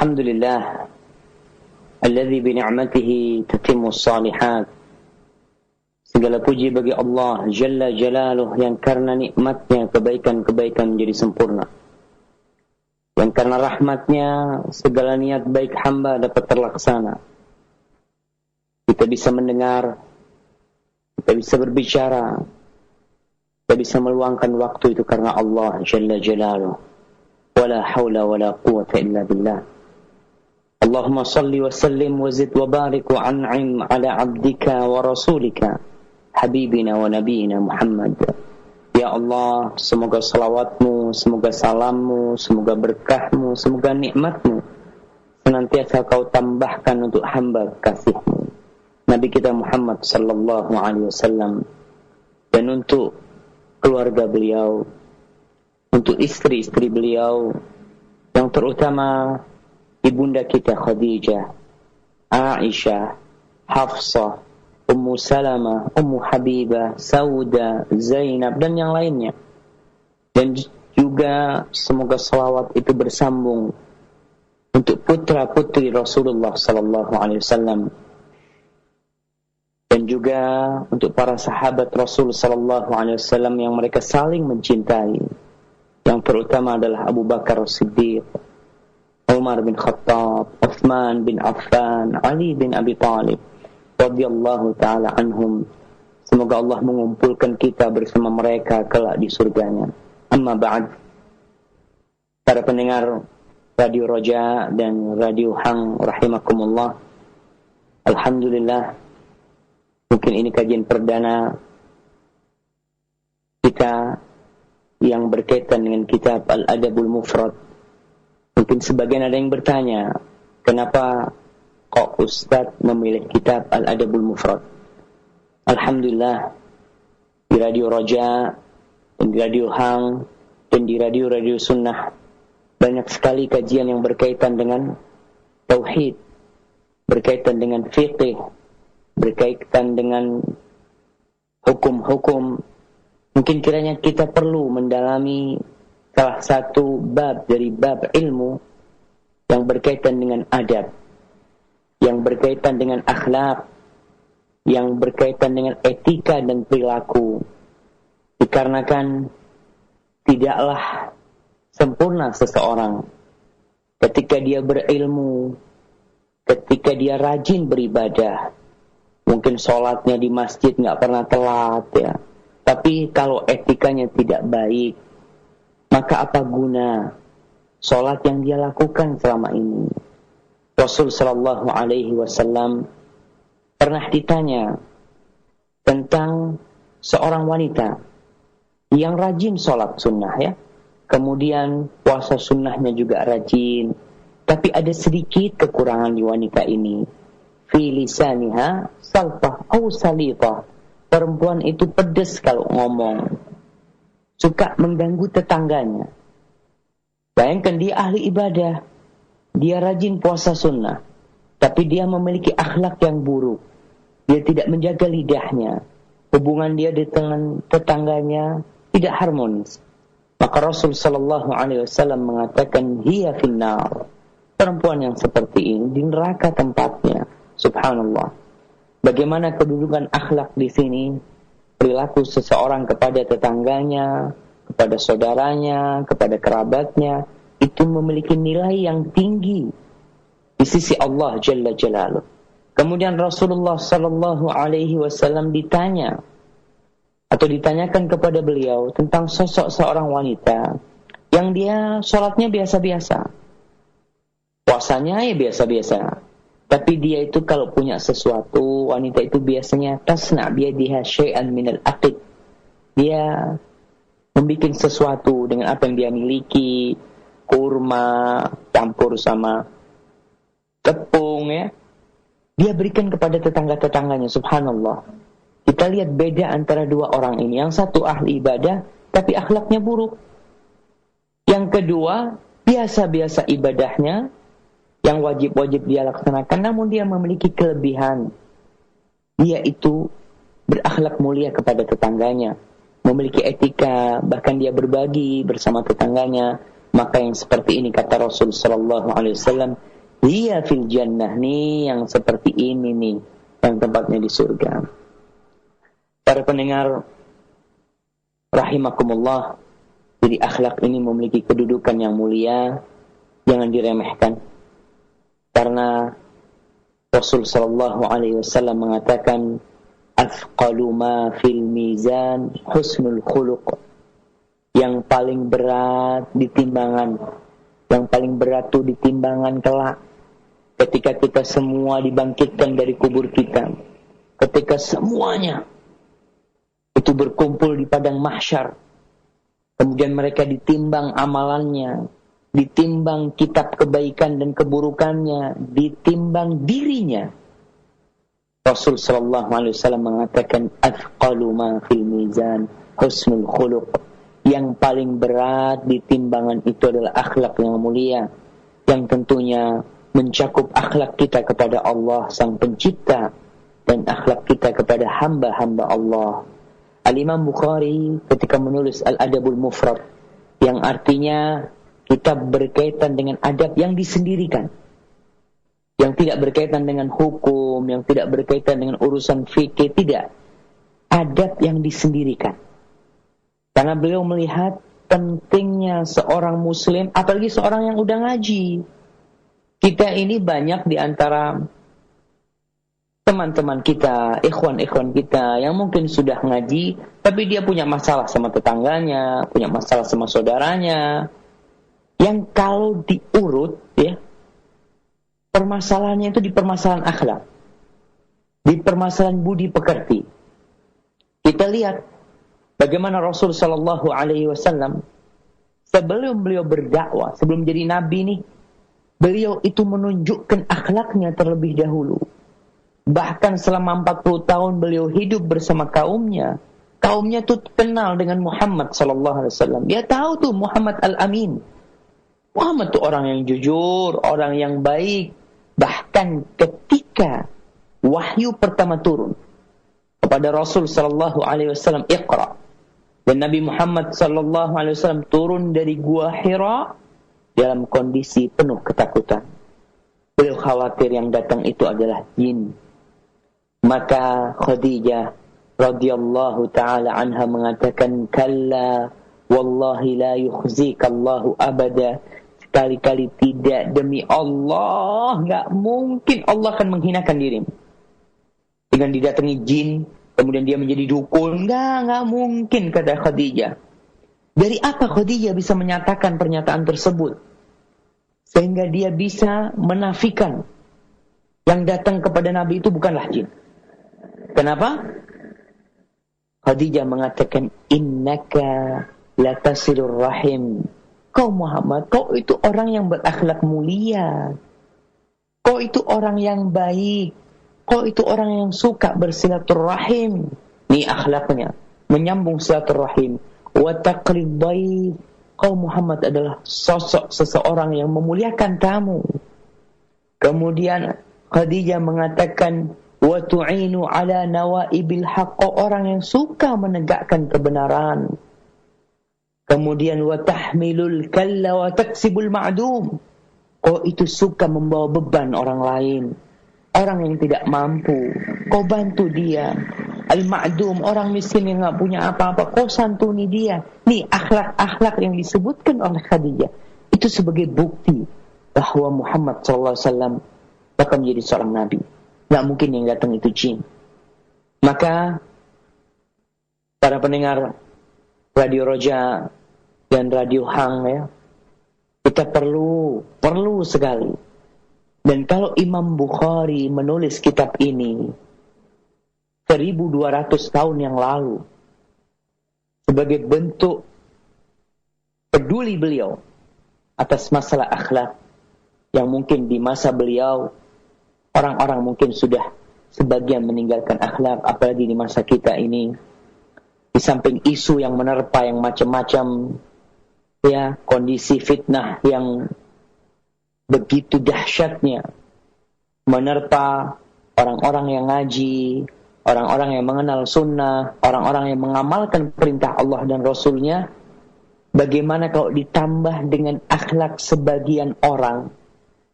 Alhamdulillah alladzi bi ni'matihi tatimmus shalihat. Segala puji bagi Allah Jalla Jalaluh yang karena nikmatnya kebaikan-kebaikan menjadi sempurna. Yang karena rahmatnya segala niat baik hamba dapat terlaksana. Kita bisa mendengar, kita bisa berbicara, kita bisa meluangkan waktu itu karena Allah Jalla Jalaluh. Wala hawla wala quwwata illa billah. Allahumma salli wa sallim wa zid wa barik wa an'im ala abdika wa rasulika habibina wa nabiyina Muhammad. Ya Allah, semoga salawatmu, semoga salammu, semoga berkahmu, semoga nikmatmu senantiasa kau tambahkan untuk hamba kasihmu Nabi kita Muhammad sallallahu alaihi wasallam, dan untuk keluarga beliau, untuk istri-istri beliau, yang terutama ibunda kita Khadijah, Aisyah, Hafsah, Ummu Salamah, Ummu Habibah, Sauda, Zainab, dan yang lainnya. Dan juga semoga salawat itu bersambung untuk putra-putri Rasulullah sallallahu alaihi wasallam, dan juga untuk para sahabat Rasul sallallahu alaihi wasallam yang mereka saling mencintai. Yang terutama adalah Abu Bakar As-Siddiq, Umar bin Khattab, Uthman bin Affan, Ali bin Abi Talib radhiyallahu ta'ala anhum. Semoga Allah mengumpulkan kita bersama mereka kelak di surganya. Amma ba'd. Para pendengar Radio Roja dan Radio Hang rahimakumullah, alhamdulillah, mungkin ini kajian perdana kita yang berkaitan dengan kitab Al-Adabul Mufrad. Mungkin sebagian ada yang bertanya, kenapa kok Ustaz memilih kitab Al-Adabul Mufrad? Alhamdulillah, di Radio Roja, dan di Radio Hang, dan di radio-radio sunnah, banyak sekali kajian yang berkaitan dengan tauhid, berkaitan dengan fiqh, berkaitan dengan hukum-hukum. Mungkin kiranya kita perlu mendalami salah satu bab dari bab ilmu yang berkaitan dengan adab, yang berkaitan dengan akhlak, yang berkaitan dengan etika dan perilaku. Dikarenakan tidaklah sempurna seseorang ketika dia berilmu, ketika dia rajin beribadah. Mungkin sholatnya di masjid gak pernah telat ya, tapi kalau etikanya tidak baik, maka apa guna sholat yang dia lakukan selama ini? Rasul sallallahu alaihi wasallam pernah ditanya tentang seorang wanita yang rajin sholat sunnah ya, kemudian puasa sunnahnya juga rajin, tapi ada sedikit kekurangan di wanita ini. Fi lisaniha salfah au salifah. Perempuan itu pedas kalau ngomong, suka mengganggu tetangganya. Bayangkan dia ahli ibadah, dia rajin puasa sunnah, tapi dia memiliki akhlak yang buruk. Dia tidak menjaga lidahnya, hubungan dia dengan tetangganya tidak harmonis. Maka Rasul sallallahu alaihi wasallam mengatakan, hiya finnar. Perempuan yang seperti ini di neraka tempatnya. Subhanallah. Bagaimana kedudukan akhlak di sini? Perilaku seseorang kepada tetangganya, kepada saudaranya, kepada kerabatnya, itu memiliki nilai yang tinggi di sisi Allah Jalla Jalaluh. Kemudian Rasulullah sallallahu alaihi wasallam ditanya atau ditanyakan kepada beliau tentang sosok seorang wanita yang dia sholatnya biasa-biasa, puasanya ya biasa-biasa, tapi dia itu kalau punya sesuatu, wanita itu biasanya tasna biyadiha syai'an minal aqid. Dia membuat sesuatu dengan apa yang dia miliki, kurma campur sama tepung ya, dia berikan kepada tetangga-tetangganya. Subhanallah. Kita lihat beda antara dua orang ini. Yang satu ahli ibadah tapi akhlaknya buruk, yang kedua biasa-biasa ibadahnya, yang wajib-wajib dia laksanakan, namun dia memiliki kelebihan. Dia itu berakhlak mulia kepada tetangganya, memiliki etika, bahkan dia berbagi bersama tetangganya. Maka yang seperti ini kata Rasul sallallahu alaihi wasallam, Hiya fil jannah, nih yang seperti ini nih yang tempatnya di surga. Para pendengar rahimakumullah, jadi akhlak ini memiliki kedudukan yang mulia, jangan diremehkan. Karena Rasul sallallahu alaihi wasallam mengatakan, "Athqalu ma fil mizan husnul khuluq." Yang paling berat di timbangan, yang paling berat itu di timbangan kelak. Ketika kita semua dibangkitkan dari kubur kita, ketika semuanya itu berkumpul di padang mahsyar, kemudian mereka ditimbang amalannya, ditimbang kitab kebaikan dan keburukannya, ditimbang dirinya. Rasul sallallahu alaihi wasallam mengatakan, "Athqalu ma fil mizan husnul khuluq." Yang paling berat di timbangan itu adalah akhlak yang mulia, yang tentunya mencakup akhlak kita kepada Allah Sang Pencipta dan akhlak kita kepada hamba-hamba Allah. Al-Imam Bukhari ketika menulis Al-Adabul Mufrad, yang artinya kitab berkaitan dengan adab yang disendirikan, yang tidak berkaitan dengan hukum, yang tidak berkaitan dengan urusan fikih, tidak. Adab yang disendirikan. Karena beliau melihat pentingnya seorang muslim, apalagi seorang yang udah ngaji. Kita ini banyak di antara teman-teman kita, ikhwan-ikhwan kita yang mungkin sudah ngaji, tapi dia punya masalah sama tetangganya, punya masalah sama saudaranya, yang kalau diurut ya, permasalahannya itu di permasalahan akhlak, di permasalahan budi pekerti. Kita lihat bagaimana Rasul sallallahu alaihi wasallam sebelum beliau berdakwah, sebelum jadi nabi nih, beliau itu menunjukkan akhlaknya terlebih dahulu. Bahkan selama 40 tahun beliau hidup bersama kaumnya. Kaumnya tuh kenal dengan Muhammad sallallahu alaihi wasallam. Dia tahu tuh Muhammad Al-Amin. Muhammad tuh orang yang jujur, orang yang baik. Bahkan ketika wahyu pertama turun kepada Rasul sallallahu alaihi wasallam, Iqra, dan Nabi Muhammad sallallahu alaihi wasallam turun dari gua Hira dalam kondisi penuh ketakutan. Beliau khawatir yang datang itu adalah jin. Maka Khadijah radhiyallahu taala anha mengatakan, "Kalla wallahi la yukhzikallahu abada." Sekali-kali tidak, demi Allah, enggak mungkin Allah akan menghinakan dirimu. Dengan didatangi jin, kemudian dia menjadi dukun, enggak mungkin, kata Khadijah. Dari apa Khadijah bisa menyatakan pernyataan tersebut? Sehingga dia bisa menafikan yang datang kepada Nabi itu bukanlah jin. Kenapa? Khadijah mengatakan, "Innaka latasilur rahim." Kau Muhammad, kau itu orang yang berakhlak mulia. Kau itu orang yang baik. Kau itu orang yang suka bersilaturahim. Ini akhlaknya, menyambung silaturahim. Wa taqrib baik. Kau Muhammad adalah sosok seseorang yang memuliakan tamu. Kemudian Khadijah mengatakan, wa tu'inu ala nawaibil haqq, orang yang suka menegakkan kebenaran. Kemudian wa tahmilul kalla wa taksibul ma'dum, kau itu suka membawa beban orang lain, orang yang tidak mampu, kau bantu dia. Al-ma'dum, orang miskin yang enggak punya apa-apa, kau santuni dia. Nih akhlak-akhlak yang disebutkan oleh Khadijah itu sebagai bukti bahwa Muhammad sallallahu alaihi wasallam akan menjadi seorang nabi. Enggak mungkin yang datang itu jin. Maka para pendengar Radio Roja dan Radio Hang ya, kita perlu sekali. Dan kalau Imam Bukhari menulis kitab ini 1200 tahun yang lalu sebagai bentuk peduli beliau atas masalah akhlak yang mungkin di masa beliau orang-orang mungkin sudah sebagian meninggalkan akhlak, apalagi di masa kita ini. Di samping isu yang menerpa yang macam-macam, ya, kondisi fitnah yang begitu dahsyatnya menerpa orang-orang yang ngaji, orang-orang yang mengenal sunnah, orang-orang yang mengamalkan perintah Allah dan Rasulnya. Bagaimana kalau ditambah dengan akhlak sebagian orang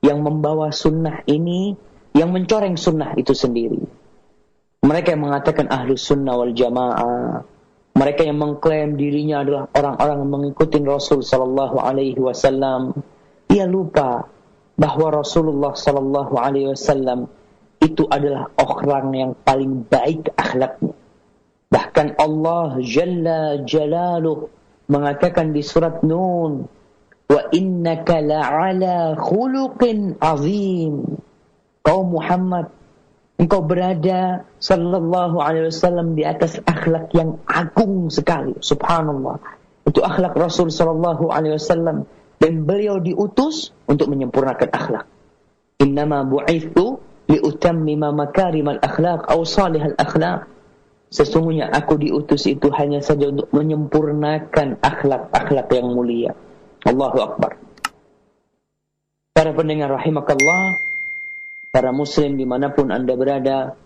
yang membawa sunnah ini, yang mencoreng sunnah itu sendiri. Mereka yang mengatakan ahlus sunnah wal jamaah, mereka yang mengklaim dirinya adalah orang-orang yang mengikuti Rasul sallallahu alaihi wasallam, ia lupa bahwa Rasulullah sallallahu alaihi wasallam itu adalah orang yang paling baik akhlaknya. Bahkan Allah Jalla Jalaluh mengatakan di surat Nun, wa innaka la'ala khuluqin azim. Kau Muhammad, engkau berada sallallahu alaihi wasallam di atas akhlak yang agung sekali. Subhanallah. Itu akhlak Rasul sallallahu alaihi wasallam, dan beliau diutus untuk menyempurnakan akhlak. Innama bu'ithu liutammima makarimal akhlaq aw salihal akhlaq. Sesungguhnya aku diutus itu hanya saja untuk menyempurnakan akhlak-akhlak yang mulia. Allahu Akbar. Para pendengar rahimakallah, para muslim dimanapun Anda berada,